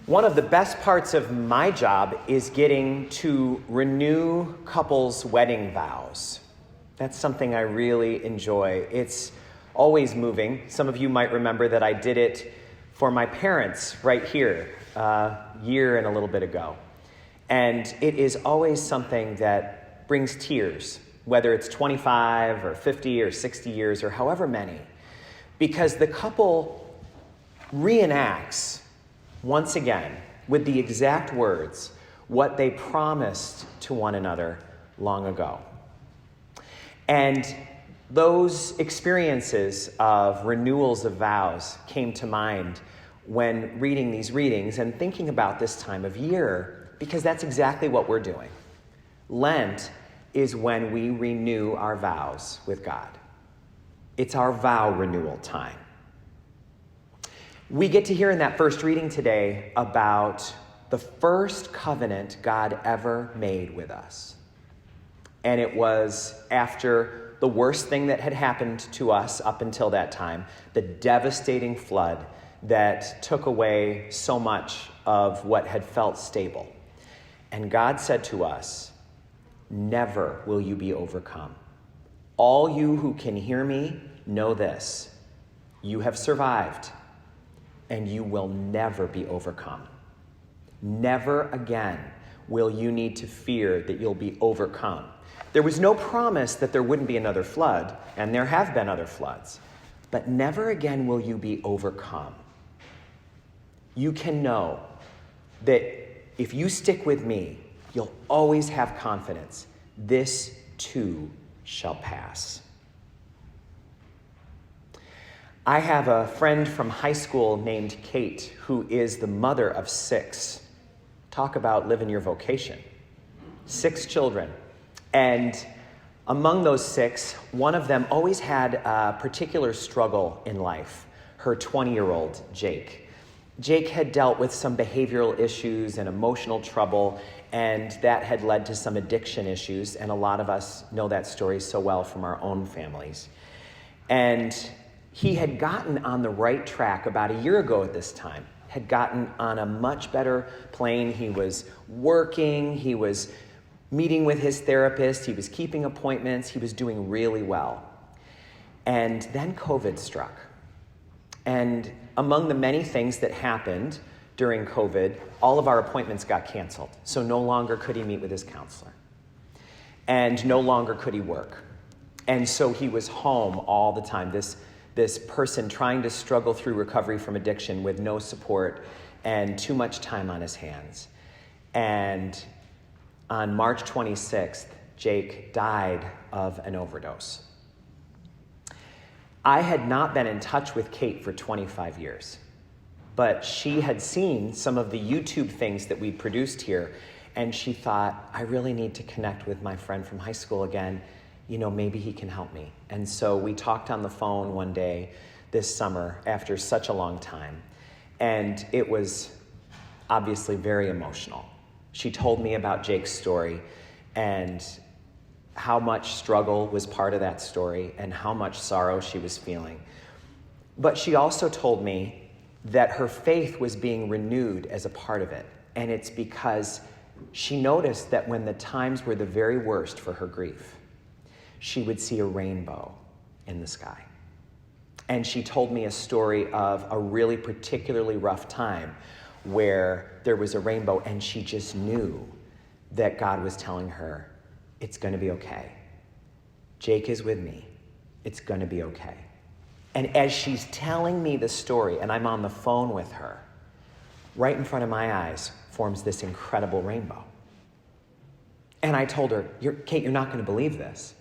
One of the best parts of my job is getting to renew couples' wedding vows. That's something I really enjoy. It's always moving. Some of you might remember that I did it for my parents right here a year and a little bit ago. And it is always something that brings tears, whether it's 25 or 50 or 60 years or however many, because the couple reenacts once again, with the exact words, what they promised to one another long ago. And those experiences of renewals of vows came to mind when reading these readings and thinking about this time of year, because that's exactly what we're doing. Lent is when we renew our vows with God. It's our vow renewal time. We get to hear in that first reading today about the first covenant God ever made with us. And it was after the worst thing that had happened to us up until that time, the devastating flood that took away so much of what had felt stable. And God said to us, "Never will you be overcome. All you who can hear me know this. You have survived. And you will never be overcome. Never again will you need to fear that you'll be overcome." There was no promise that there wouldn't be another flood, and there have been other floods, but never again will you be overcome. You can know that if you stick with me, you'll always have confidence. This too shall pass. I have a friend from high school named Kate, who is the mother of 6. Talk about living your vocation. 6 children. And among those 6, one of them always had a particular struggle in life, her 20-year-old Jake. Jake had dealt with some behavioral issues and emotional trouble, and that had led to some addiction issues, and a lot of us know that story so well from our own families. And he had gotten on the right track about a year ago at this time, had gotten on a much better plane. He was working, he was meeting with his therapist, he was keeping appointments, he was doing really well. And then COVID struck. And among the many things that happened during COVID, all of our appointments got canceled. So no longer could he meet with his counselor. And no longer could he work. And so he was home all the time. This person trying to struggle through recovery from addiction with no support and too much time on his hands. And on March 26th, Jake died of an overdose. I had not been in touch with Kate for 25 years, but she had seen some of the YouTube things that we produced here, and she thought, I really need to connect with my friend from high school again. Maybe he can help me. And so we talked on the phone one day this summer after such a long time. And it was obviously very emotional. She told me about Jake's story and how much struggle was part of that story and how much sorrow she was feeling. But she also told me that her faith was being renewed as a part of it. And it's because she noticed that when the times were the very worst for her grief, she would see a rainbow in the sky. And she told me a story of a really particularly rough time where there was a rainbow and she just knew that God was telling her, it's going to be okay. Jake is with me. It's going to be okay. And as she's telling me the story and I'm on the phone with her, right in front of my eyes forms this incredible rainbow. And I told her, Kate, you're not going to believe this.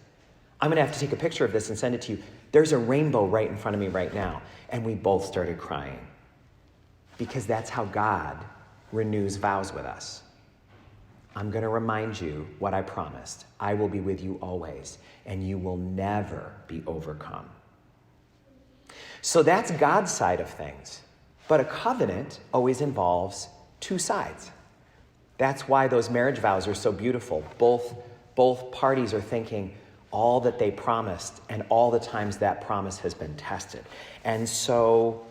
I'm going to have to take a picture of this and send it to you. There's a rainbow right in front of me right now. And we both started crying. Because that's how God renews vows with us. I'm going to remind you what I promised. I will be with you always, and you will never be overcome. So that's God's side of things. But a covenant always involves 2 sides. That's why those marriage vows are so beautiful. Both parties are thinking all that they promised and all the times that promise has been tested. And so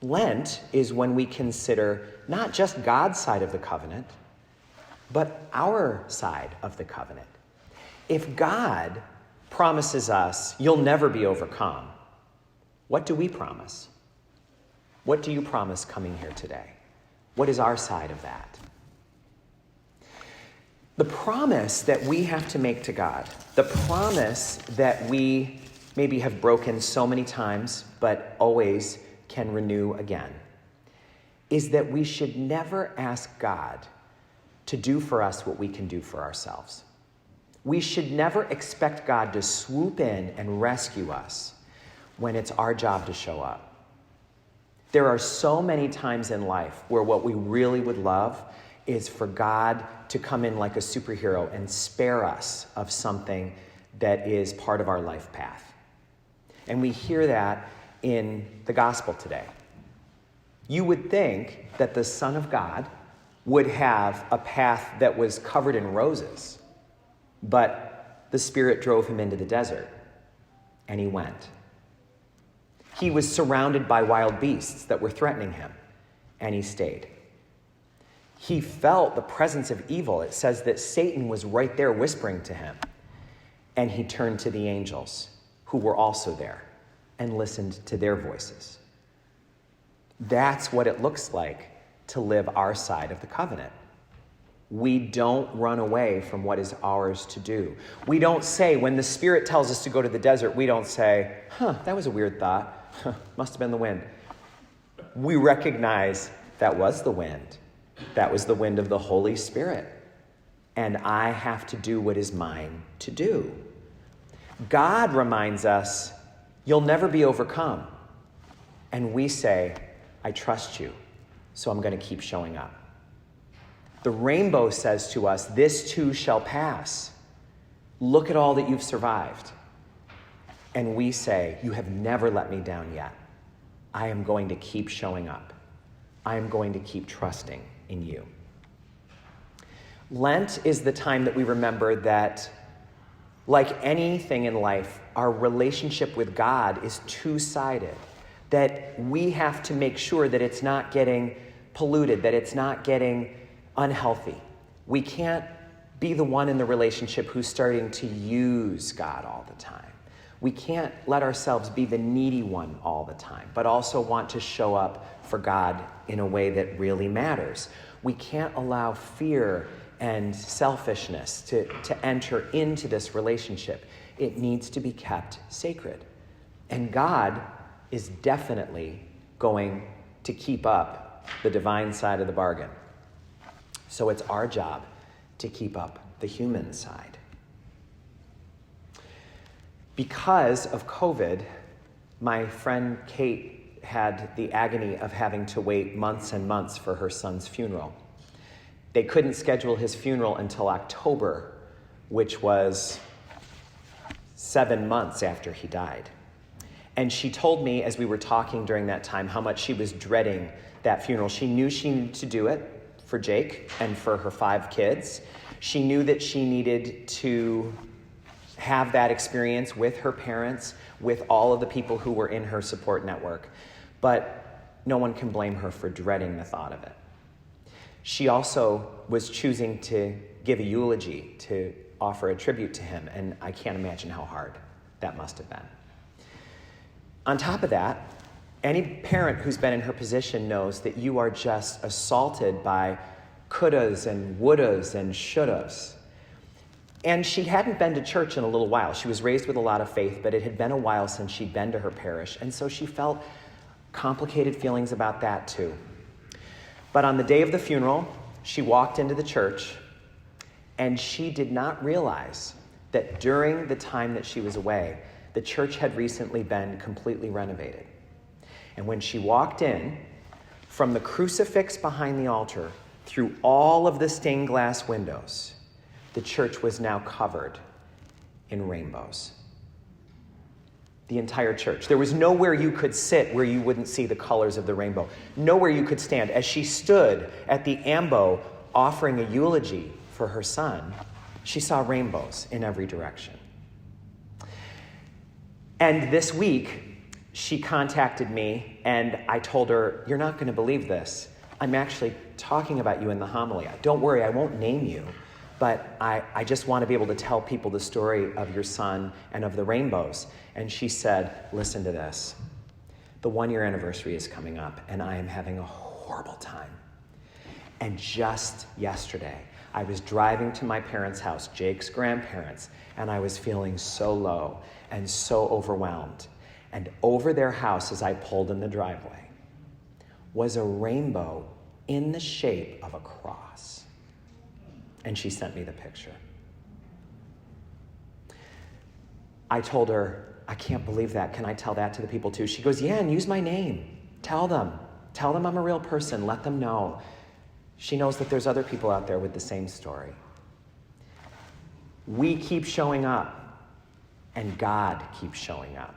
Lent is when we consider not just God's side of the covenant, but our side of the covenant. If God promises us, you'll never be overcome, what do we promise? What do you promise coming here today? What is our side of that? The promise that we have to make to God, the promise that we maybe have broken so many times, but always can renew again, is that we should never ask God to do for us what we can do for ourselves. We should never expect God to swoop in and rescue us when it's our job to show up. There are so many times in life where what we really would love is for God to come in like a superhero and spare us of something that is part of our life path. And we hear that in the gospel today. You would think that the Son of God would have a path that was covered in roses, but the Spirit drove him into the desert, and he went. He was surrounded by wild beasts that were threatening him, and he stayed. He felt the presence of evil. It says that Satan was right there whispering to him, and he turned to the angels who were also there and listened to their voices. That's what it looks like to live our side of the covenant. We don't run away from what is ours to do. We don't say, when the Spirit tells us to go to the desert, we don't say, that was a weird thought. Must have been the wind. We recognize that was the wind. That was the wind of the Holy Spirit. And I have to do what is mine to do. God reminds us, you'll never be overcome. And we say, I trust you, so I'm going to keep showing up. The rainbow says to us, this too shall pass. Look at all that you've survived. And we say, you have never let me down yet. I am going to keep showing up. I am going to keep trusting in you. Lent is the time that we remember that, like anything in life, our relationship with God is two-sided. That we have to make sure that it's not getting polluted, that it's not getting unhealthy. We can't be the one in the relationship who's starting to use God all the time. We can't let ourselves be the needy one all the time, but also want to show up for God in a way that really matters. We can't allow fear and selfishness to enter into this relationship. It needs to be kept sacred. And God is definitely going to keep up the divine side of the bargain. So it's our job to keep up the human side. Because of COVID, my friend Kate had the agony of having to wait months and months for her son's funeral. They couldn't schedule his funeral until October, which was 7 months after he died. And she told me, as we were talking during that time, how much she was dreading that funeral. She knew she needed to do it for Jake and for her 5 kids. She knew that she needed to have that experience with her parents, with all of the people who were in her support network. But no one can blame her for dreading the thought of it. She also was choosing to give a eulogy, to offer a tribute to him, and I can't imagine how hard that must have been. On top of that, any parent who's been in her position knows that you are just assaulted by couldas and wouldas and shouldas. And she hadn't been to church in a little while. She was raised with a lot of faith, but it had been a while since she'd been to her parish. And so she felt complicated feelings about that too. But on the day of the funeral, she walked into the church, and she did not realize that during the time that she was away, the church had recently been completely renovated. And when she walked in, from the crucifix behind the altar, through all of the stained glass windows, the church was now covered in rainbows. The entire church. There was nowhere you could sit where you wouldn't see the colors of the rainbow. Nowhere you could stand. As she stood at the ambo offering a eulogy for her son, she saw rainbows in every direction. And this week, she contacted me, and I told her, you're not going to believe this. I'm actually talking about you in the homily. Don't worry, I won't name you, but I just want to be able to tell people the story of your son and of the rainbows. And she said, listen to this. The 1-year anniversary is coming up, and I am having a horrible time. And just yesterday, I was driving to my parents' house, Jake's grandparents, and I was feeling so low and so overwhelmed. And over their house, as I pulled in the driveway, was a rainbow in the shape of a cross. And she sent me the picture. I told her, I can't believe that. Can I tell that to the people too? She goes, yeah, and use my name. Tell them. Tell them I'm a real person. Let them know. She knows that there's other people out there with the same story. We keep showing up, and God keeps showing up.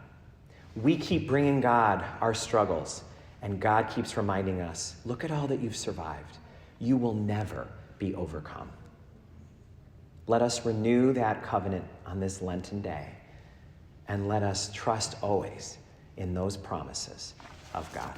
We keep bringing God our struggles, and God keeps reminding us, look at all that you've survived. You will never be overcome. Let us renew that covenant on this Lenten day, and let us trust always in those promises of God.